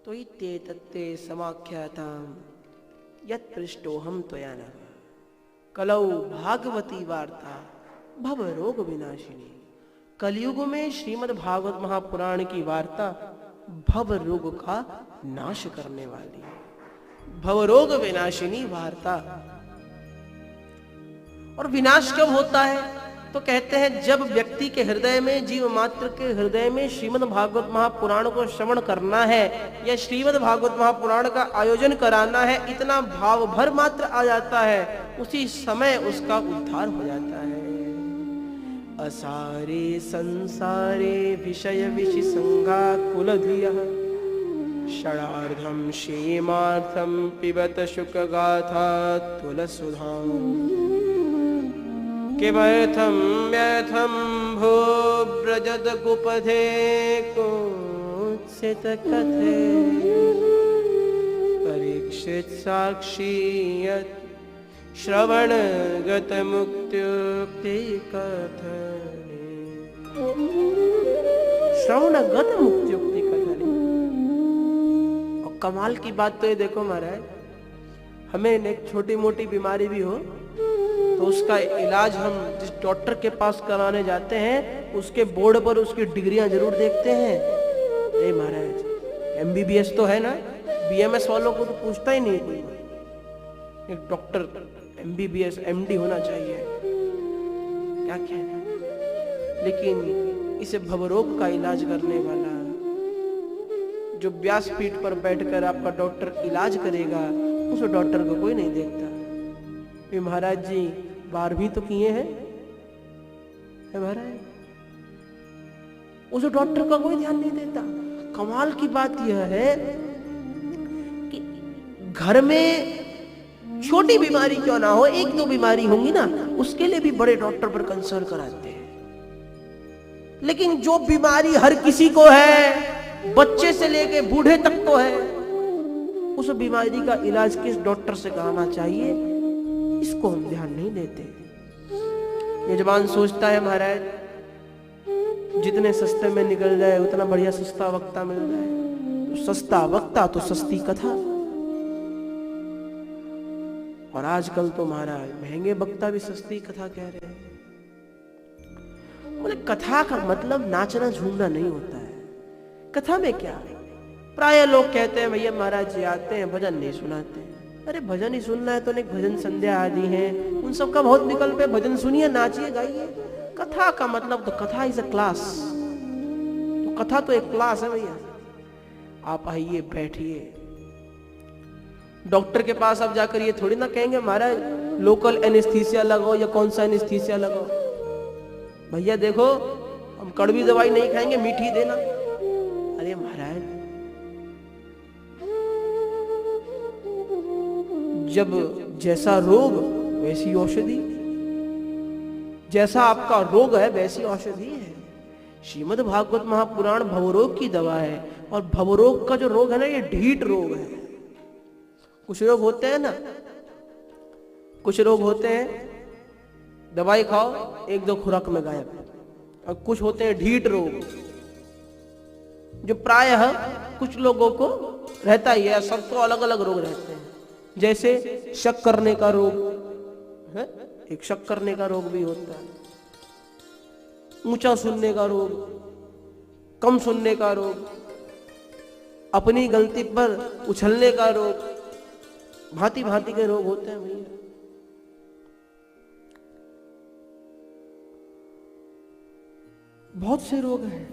तो इत्ते तत्ते समाख्याताम यत् पृष्टोहम त्वया नः कलौ भागवती वार्ता भव रोग विनाशिनी। कलयुग में श्रीमद् भागवत महापुराण की वार्ता भव रोग का नाश करने वाली है। भव रोग विनाशिनी वार्ता। और विनाश कब होता है? तो कहते हैं जब व्यक्ति के हृदय में, जीव मात्र के हृदय में श्रीमद् भागवत महापुराण को श्रवण करना है या श्रीमद् भागवत महापुराण का आयोजन कराना है, इतना भाव भर मात्र आ जाता है, उसी समय उसका उद्धार हो जाता है। असारे संसारे विषय विषिसंगा कुलधियः षडार्धं क्षेमार्थं पिबत शुक गाथा तुलसुधाम् किमर्थं व्यर्थं भो व्रजत कुपथे कुत्सित कथे परीक्षित साक्षी यत् श्रवणगत मुक्त्युक्ति कथने। श्रवणगत मुक्त्युक्ति कथने। और कमाल की बात तो ये देखो महाराज, हमें एक छोटी मोटी बीमारी भी हो तो उसका इलाज हम जिस डॉक्टर के पास कराने जाते हैं उसके बोर्ड पर उसकी डिग्रियां जरूर देखते हैं। अरे महाराज एमबीबीएस तो है ना, बीएमएस वालों को तो पूछता ही नहीं कोई। एक डॉक्टर एमबीबीएस एमडी होना चाहिए, क्या कहना। लेकिन इसे भवरोग का इलाज करने वाला जो व्यासपीठ पर बैठकर आपका डॉक्टर इलाज करेगा, उस डॉक्टर को कोई नहीं देखता। महाराज जी 12वीं तो किए हैं महाराज, उस डॉक्टर का कोई ध्यान नहीं देता। कमाल की बात यह है कि घर में छोटी बीमारी क्यों ना हो, एक दो बीमारी होंगी ना, उसके लिए भी बड़े डॉक्टर पर कंसर्न कराते हैं। लेकिन जो बीमारी हर किसी को है, बच्चे से लेके बूढ़े तक तो है, उस बीमारी का इलाज किस डॉक्टर से कराना चाहिए, इसको हम ध्यान नहीं देते। यजमान सोचता है महाराज जितने सस्ते में निकल जाए उतना बढ़िया सस्ता वक्ता मिल जाए, तो सस्ता वक्ता तो सस्ती कथा। और आजकल तो महाराज महंगे वक्ता भी सस्ती कथा कह रहे हैं। बोले कथा का मतलब नाचना झूमना नहीं होता है। कथा में क्या है? प्राय लोग कहते हैं भैया महाराज जी आते हैं भजन नहीं सुनाते हैं। अरे भजन ही सुनना है तो एक भजन संध्या आदि हैं, उन सब का बहुत विकल्प है। भजन सुनिए, नाचिए, गाइए। कथा का मतलब तो कथा इज अ क्लास, तो कथा तो एक क्लास है भैया। आप आइए, बैठिए। डॉक्टर के पास आप जाकर ये थोड़ी ना कहेंगे महाराज लोकल एनेस्थीसिया लगाओ या कौन सा एनेस्थीसिया लगाओ। भैया देखो हम कड़वी दवाई नहीं खाएंगे, मीठी देना। अरे महाराज जब जैसा रोग वैसी औषधि, जैसा आपका रोग है वैसी औषधि है। श्रीमद् भागवत महापुराण भवरोग की दवा है। और भवरोग का जो रोग है ना, ये ढीठ रोग है। कुछ रोग होते हैं ना, कुछ रोग होते हैं दवाई खाओ एक दो खुराक में गायब, और कुछ होते हैं ढीठ रोग जो प्रायः कुछ लोगों को रहता ही है। सबको अलग अलग रोग रहते हैं। जैसे शक करने का रोग है, एक शक करने का रोग भी होता है। ऊंचा सुनने का रोग, कम सुनने का रोग, अपनी गलती पर उछलने का रोग, भांति भांति के रोग होते हैं भैया। बहुत से रोग हैं,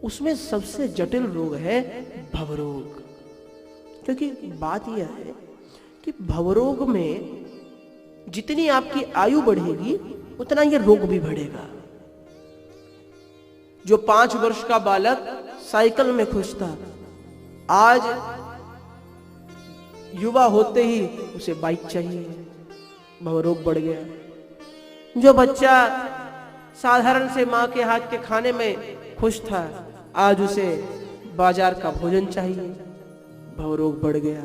उसमें सबसे जटिल रोग है भवरोग। क्योंकि बात यह है कि भवरोग में जितनी आपकी आयु बढ़ेगी उतना ये रोग भी बढ़ेगा। जो 5 वर्ष का बालक साइकिल में खुश था, आज युवा होते ही उसे बाइक चाहिए, भवरोग बढ़ गया। जो बच्चा साधारण से मां के हाथ के खाने में खुश था, आज उसे बाजार का भोजन चाहिए, भवरोग बढ़ गया।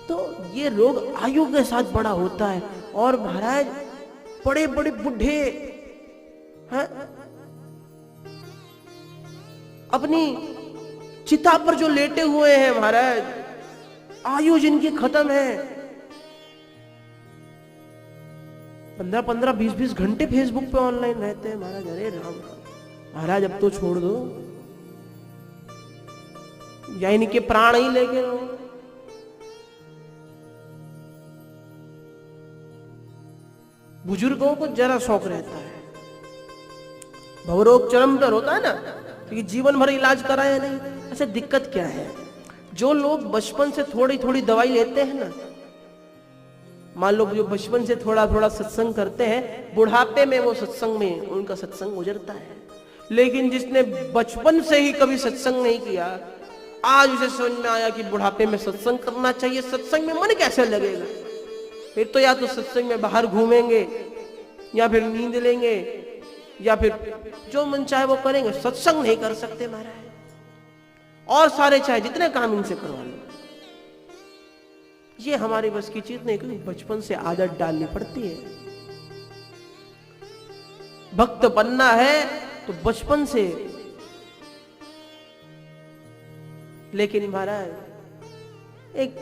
तो ये रोग आयु के साथ बड़ा होता है। और महाराज बड़े बड़े बुढ़े हैं, अपनी चिता पर जो लेटे हुए हैं महाराज, आयु जिनकी खत्म है, 15-15, 20-20 घंटे फेसबुक पे ऑनलाइन रहते हैं महाराज। अरे राम राम महाराज, अब तो छोड़ दो, या इनके प्राण ही लेके रहो। बुजुर्गों को जरा शौक रहता है, भवरोग चरम पर होता है ना, क्योंकि जीवन भर इलाज कराया नहीं। अच्छा, दिक्कत क्या है, जो लोग बचपन से थोड़ी थोड़ी दवाई लेते हैं ना, मान लो जो बचपन से थोड़ा थोड़ा सत्संग करते हैं, बुढ़ापे में वो सत्संग में उनका सत्संग गुजरता है। लेकिन जिसने बचपन से ही कभी सत्संग नहीं किया, आज उसे समझ में आया कि बुढ़ापे में सत्संग करना चाहिए, सत्संग में मन कैसे लगेगा? फिर तो या तो सत्संग में बाहर घूमेंगे, या फिर नींद लेंगे, या फिर जो मन चाहे वो करेंगे, सत्संग नहीं कर सकते महाराज। और सारे चाहे जितने काम इनसे करवा लो, ये हमारी बस की चीज नहीं, क्योंकि बचपन से आदत डालनी पड़ती है। भक्त बनना है तो बचपन से। लेकिन महाराज एक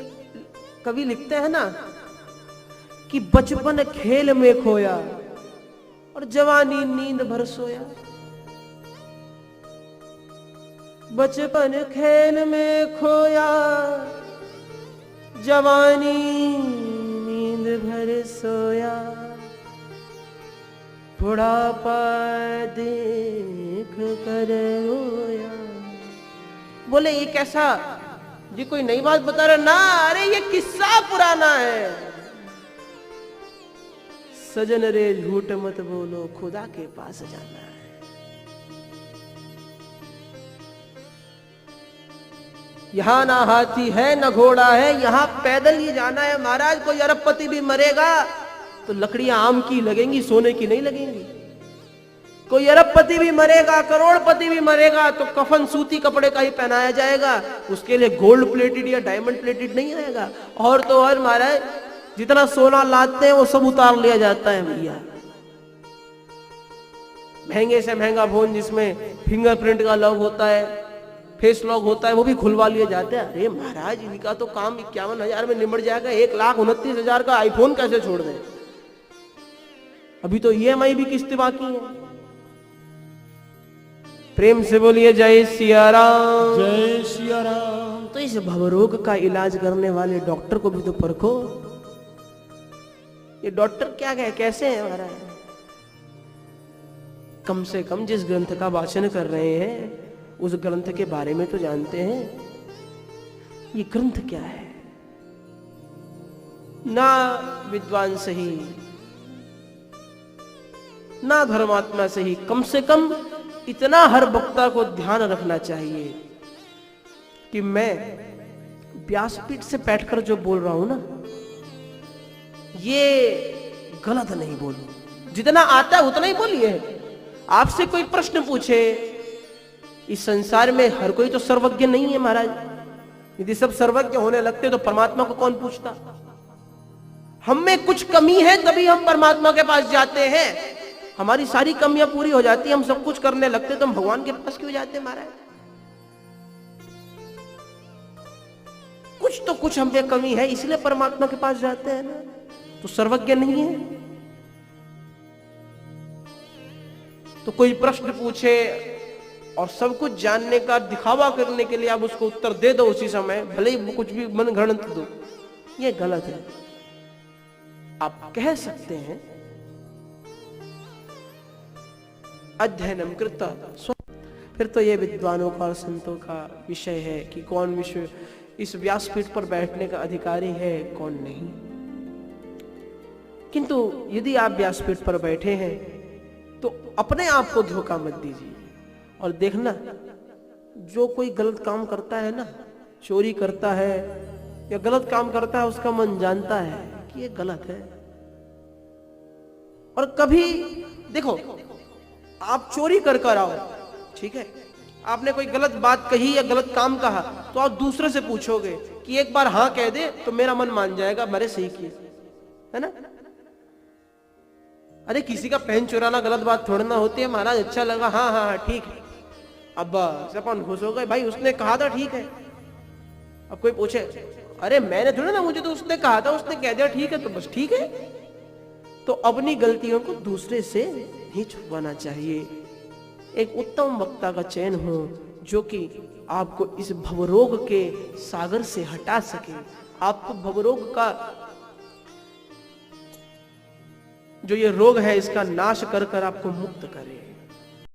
कवि लिखते हैं ना कि बचपन खेल में खोया और जवानी नींद भर सोया। बचपन खेल में खोया, जवानी नींद भर सोया, बुढ़ापा देख कर रोया। बोले ये कैसा, ये कोई नई बात बता रहा ना? अरे ये किस्सा पुराना है। सजन रे झूठ मत बोलो, खुदा के पास जाना है। यहां ना हाथी है ना घोड़ा है, यहां पैदल ही जाना है महाराज। कोई अरबपति भी मरेगा तो लकड़ियां आम की लगेंगी, सोने की नहीं लगेंगी। कोई अरबपति भी मरेगा, करोड़पति भी मरेगा तो कफन सूती कपड़े का ही पहनाया जाएगा, उसके लिए गोल्ड प्लेटेड या डायमंड प्लेटेड नहीं आएगा। और तो और महाराज, जितना सोना लाते हैं वो सब उतार लिया जाता है भैया। महंगे से महंगा फोन जिसमें फिंगरप्रिंट का लॉक होता है, फेस लॉक होता है, वो भी खुलवा लिए जाते हैं। अरे महाराज, इनका तो काम 51,000 में निमट जाएगा, 1,29,000 का आईफोन कैसे छोड़ दें? अभी तो EMI भी किस्त बाकी है। प्रेम से बोलिए जय सिया राम, जय सिया राम। तो इस भवरोग का इलाज करने वाले डॉक्टर को भी तो परखो। ये डॉक्टर क्या कहे, कैसे है हमारा? कम से कम जिस ग्रंथ का वाचन कर रहे हैं उस ग्रंथ के बारे में तो जानते हैं। ये ग्रंथ क्या है? ना विद्वान सही ना धर्मात्मा सही, कम से कम इतना हर वक्ता को ध्यान रखना चाहिए कि मैं व्यासपीठ से बैठकर जो बोल रहा हूं ना, ये गलत नहीं बोलूं। जितना आता है उतना ही बोलिए। आपसे कोई प्रश्न पूछे, इस संसार में हर कोई तो सर्वज्ञ नहीं है महाराज। यदि सब सर्वज्ञ होने लगते तो परमात्मा को कौन पूछता? हम में कुछ कमी है तभी हम परमात्मा के पास जाते हैं। हमारी सारी कमियां पूरी हो जाती, हम सब कुछ करने लगते तो हम भगवान के पास क्यों जाते महाराज? कुछ तो कुछ हम में कमी है, इसलिए परमात्मा के पास जाते हैं ना। तो सर्वज्ञ नहीं है तो कोई प्रश्न पूछे और सब कुछ जानने का दिखावा करने के लिए आप उसको उत्तर दे दो उसी समय, भले ही कुछ भी मन गणित दो, ये गलत है। आप कह सकते हैं अध्ययनम कृता, फिर तो ये विद्वानों का और संतों का विषय है कि कौन विषय इस व्यासपीठ पर बैठने का अधिकारी है, कौन नहीं। किंतु यदि आप व्यासपीठ पर बैठे हैं तो अपने आप को धोखा मत दीजिए। और देखना, जो कोई गलत काम करता है ना, चोरी करता है या गलत काम करता है, उसका मन जानता है कि ये गलत है। और कभी देखो, आप चोरी कर आओ, ठीक है, आपने कोई गलत बात कही या गलत काम कहा, तो आप दूसरे से पूछोगे कि एक बार हाँ कह दे तो मेरा मन मान जाएगा, मैंने सही किया है ना। अरे किसी का पेन चुराना गलत बात थोड़ा ना होती है महाराज। अच्छा लगा, हाँ हाँ हाँ ठीक है, अब बस अपन खुश हो गए, भाई उसने कहा था ठीक है। अब कोई पूछे, अरे मैंने थोड़ा ना, मुझे तो उसने कहा था, उसने कह दिया ठीक है तो बस ठीक है। तो अपनी गलतियों को दूसरे से नहीं छुपाना चाहिए। एक उत्तम वक्ता का चयन हो जो कि आपको इस भवरोग के सागर से हटा सके, आपको भवरोग का जो ये रोग है इसका नाश कर कर आपको मुक्त करे।